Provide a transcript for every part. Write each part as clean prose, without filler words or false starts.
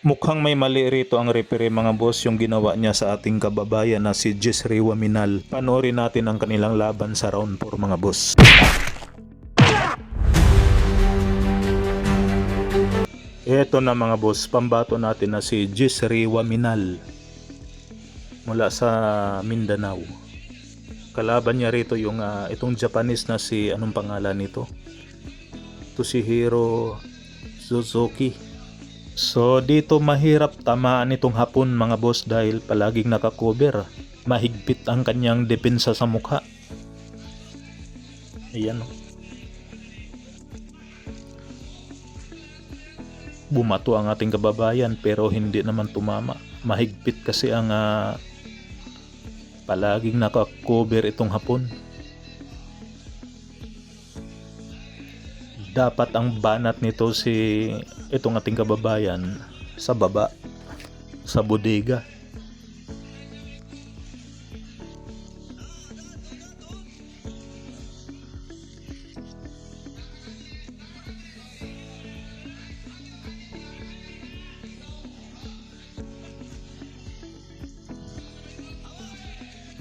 Mukhang may mali rito ang referee mga boss yung ginawa niya sa ating kababayan na si Jessry Waminal. Panoorin natin ang kanilang laban sa round 4 mga boss. Ito na mga boss, pambato natin na si Jessry Waminal mula sa Mindanao. Kalaban niya rito yung itong Japanese na si anong pangalan nito? Toshihiro Suzuki. So dito mahirap tamaan itong Hapon mga boss dahil palaging nakakover. Mahigpit ang kanyang depensa sa mukha. Ayan o. Bumato ang ating kababayan pero hindi naman tumama. Mahigpit kasi ang palaging nakakover itong Hapon. Dapat ang banat nito si itong ating kababayan sa baba, sa bodega.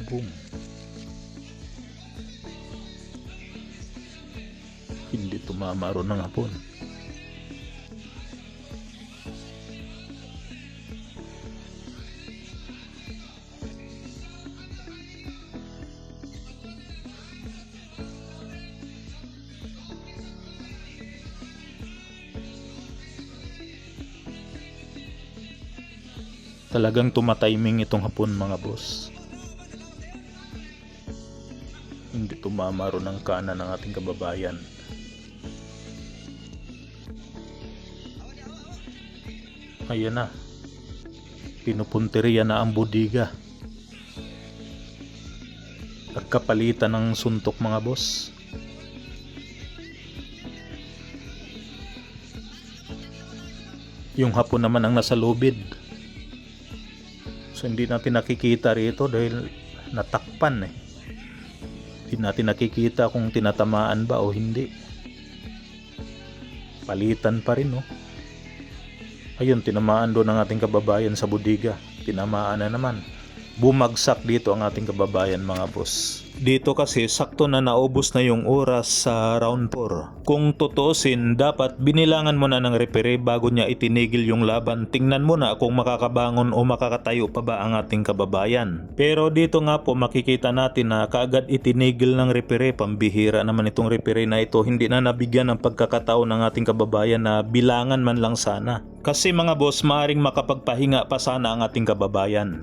Boom. Hindi tumama ron ng Hapon. Talagang tumatiming itong Hapon mga boss. Hindi tumama ron ng kanan ng ating kababayan. Ayan na. Pinupunteriya na ang bodega. Nagkapalitan ng suntok mga boss. Yung Hapon naman ang nasa lubid. So hindi natin nakikita rito dahil natakpan eh. Hindi natin nakikita kung tinatamaan ba o hindi. Palitan pa rin oh. Ayun, tinamaan doon ang ating kababayan sa bodega. Tinamaan na naman. Bumagsak dito ang ating kababayan mga boss. Dito kasi sakto na naubos na yung oras sa round 4. Kung tutusin, dapat binilangan mo na ng referee bago niya itinigil yung laban. Tingnan mo na kung makakabangon o makakatayo pa ba ang ating kababayan. Pero dito nga po makikita natin na kaagad itinigil ng referee. Pambihira naman itong referee na ito. Hindi na nabigyan ng pagkakataon ng ating kababayan na bilangan man lang sana. Kasi mga boss, maaring makapagpahinga pa sana ang ating kababayan.